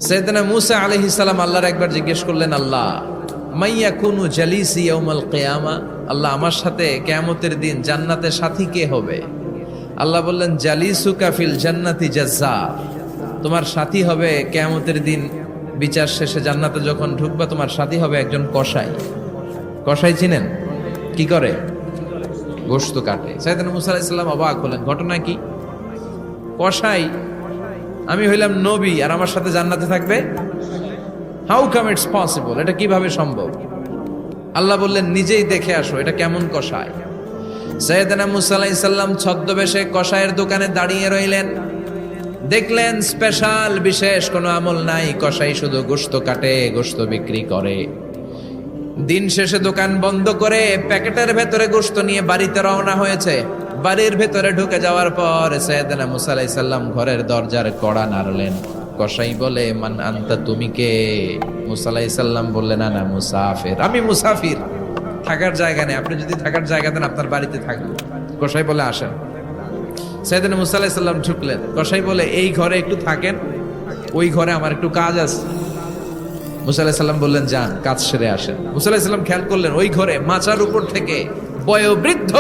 সাইয়েদনা মূসা আলাইহিস সালাম আল্লাহর একবার জিজ্ঞেস করলেন, আল্লাহ মাইয়াকুনু জালিসি ইয়াউমাল কিয়ামা, আল্লাহ আমার সাথে কিয়ামতের দিন জান্নাতে সাথী কে হবে? আল্লাহ বললেন, জালিসুকা ফিল জান্নাতি জাজ্জার, তোমার সাথী হবে কিয়ামতের দিন বিচার শেষে জান্নাতে যখন ঢুকবা তোমার সাথী হবে একজন কসাই। কসাই চিনেন? কি করে? গোশত কাটে। সাইয়েদনা মূসা আলাইহিস সালাম অবাক হলেন, ঘটনা কি? কসাই? আমি হইলাম নবী আর আমার সাথে জান্নাতে থাকবে? How come it's possible? এটা কিভাবে সম্ভব? আল্লাহ বললেন, নিজেই দেখে আসো এটা কেমন কসাই। সাইয়েদনা মূসা আলাইহিস সালাম ছদ্মবেশে কসাইয়ের দোকানে দাঁড়িয়ে রইলেন। দেখলেন স্পেশাল বিশেষ কোনো আমল নাই, কসাই শুধু গোশত কাটে, গোশত বিক্রি করে। দিন শেষে দোকান বন্ধ করে প্যাকেটের ভেতরে গোশত নিয়ে বাড়িতে রওনা হয়েছে। বাড়ির ভেতরে ঢুকে যাওয়ার পর সাইয়েদনা মূসা আলাইহিস সালাম ঘরের দরজার কড়া নাড়লেন। কসাই বলে, মান আনতা, তুমি কে? মূসা আলাইহিস সালাম বললেন, আনা মুসাফির, আমি মুসাফির, থাকার জায়গা নেই, আপনি যদি থাকার জায়গা দেন আপনার বাড়িতে থাকবো। কসাই বলে, আসেন। সাইয়েদনা মূসা আলাইহিস সালাম ঢুকলেন। কসাই বলে, এই ঘরে একটু থাকেন, ওই ঘরে আমার একটু কাজ আছে। মূসা আলাইহিস সালাম বললেন, যান, কাজ সেরে আসেন। মূসা আলাইহিস সালাম খেয়াল করলেন ওই ঘরে মাচার উপর থেকে বয়োবৃদ্ধ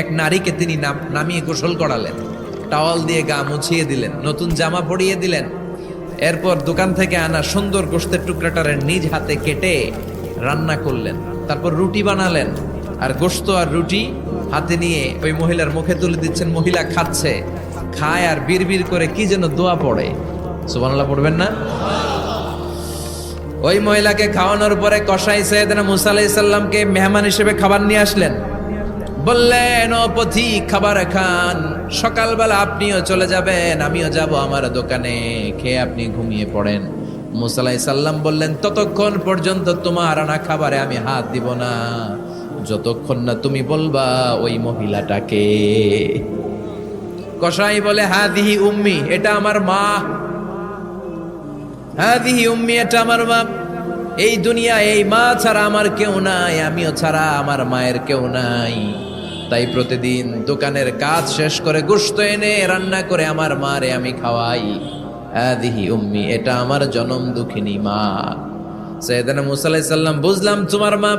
এক নারীকে তিনি নামিয়ে গোসল করালেন, টাওয়াল দিয়ে গা মুছিয়ে দিলেন, নতুন জামা পরিয়ে দিলেন। এরপর দোকান থেকে আনা সুন্দর গোশতের টুকরাটারে নিজ হাতে কেটে রান্না করলেন। তারপর রুটি বানালেন, আর গোশত আর রুটি হাতে নিয়ে ওই মহিলার মুখে তুলে দিচ্ছেন। মহিলা খাচ্ছে, খায় আর বিড়বিড় করে কি যেন দোয়া পড়ে। সুবহানাল্লাহ পড়বেন না? ওই মহিলাকে খাওয়ানোর পরে কসাই সাইয়েদনা মূসা আলাইহিস সালামকে মেহমান হিসেবে খাবার নিয়ে আসলেন। বললেন, ও পথিক, খাবার খান, সকালবেলা আপনিও চলে যাবেন, আমিও যাব আমার দোকানে, খেয়ে আপনি ঘুমিয়ে পড়েন। মূসা আলাইহিস সালাম বললেন, ততক্ষণ পর্যন্ত তোমার আনা খাবারে আমি হাত দিব না যতক্ষণ না তুমি বলবা ওই মহিলাটাকে। কসাই বলে, হাদিহি উম্মি, এটা আমার মা। হাদিহি উম্মি, এটা আমার মা। এই দুনিয়া এই মা ছাড়া আমার কেউ নাই, আমিও ছাড়া আমার মায়ের কেউ নাই। তাই প্রতিদিন দোকানের কাজ শেষ করে গোশত এনে রান্না করে আমার মারে আমি খাওয়াই। হাদিহি উম্মি, এটা আমার জনম দুঃখিনী মা। সাইয়েদনা মূসা আলাইহিস সালাম, বুঝলাম তোমার মা,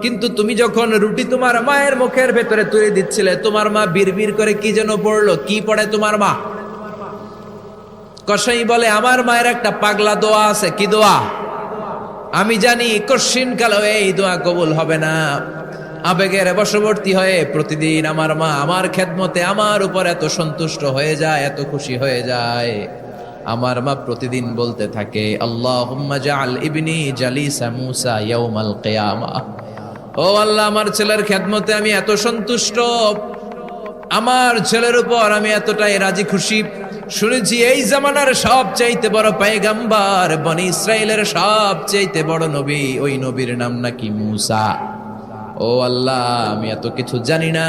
কিন্তু তুমি যখন রুটি তোমার মায়ের মুখের ভেতরে তুলে দিচ্ছিলে, তোমার মা বিড়বিড় করে কি যেন পড়লো, কি পড়ে তোমার মা? কসাই বলে, আমার মায়ের একটা পাগলা দোয়া আছে। কি দোয়া? আমি জানি কশিন কালো এই দোয়া কবুল হবে না। আবেগের বশবর্তী হয়ে প্রতিদিন আমার মা আমার খেদমতে আমার উপর এত সন্তুষ্ট হয়ে যায়, এত খুশি হয়ে যায়। আমার মা প্রতিদিন বলতে থাকে, আল্লাহুম্মা জাআল ইবনি জালিসা মূসা ইয়াউমাল কিয়ামা। ও আল্লাহ, আমার ছেলের খেদমতে আমি এত সন্তুষ্ট, আমার ছেলের উপর আমি এতটাই রাজি খুশি। শুনেছি এই জামানার সবচাইতে বড় পয়গম্বর, বনি ইসরাইলের সবচাইতে বড় নবী, ওই নবীর নাম নাকি মূসা। ও আল্লাহ, আমি এত কিছু জানি না,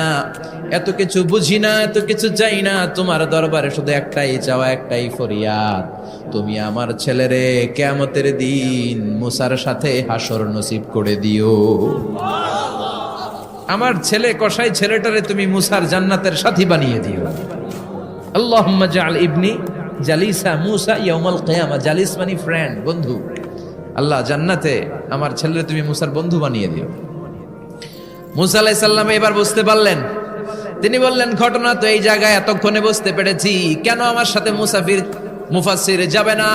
এত কিছু বুঝি না, এত কিছু চাই না, তোমার দরবারে শুধু একটাই চাওয়া, একটাই ফরিয়াদ, তুমি আমার ছেলেরে কিয়ামতের দিন মূসার সাথে হাসর নসিব করে দিও। আমার ছেলে কসাই ছেলেটারে তুমি মূসার জান্নাতের সাথী বানিয়ে দিও। আল্লাহুম্মা জাআল ইবনি জালিসা মূসা ইয়াউমাল কিয়ামা। জালিস মানে ফ্রেন্ড, বন্ধু। আল্লাহ, জান্নাতে আমার ছেলেরে তুমি মূসার বন্ধু বানিয়ে দিও। মূসা আলাইহিস সালাম এবার বুঝতে পারলেন। তিনি বললেন, ঘটনা তো এই জায়গায় এতক্ষণে বুঝতে পেরেছি, কেন আমার সাথে মুফাসসির যাবে না,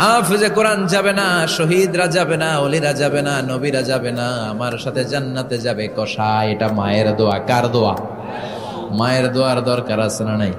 হাফেজে কোরআন যাবে না, শহীদরা যাবে না, ওলিরা যাবে না, নবীরা যাবে না, আমার সাথে জান্নাতে যাবে কসাই। এটা মায়ের দোয়া। কার দোয়া? মায়ের দোয়ার দরকার আছে না নাই?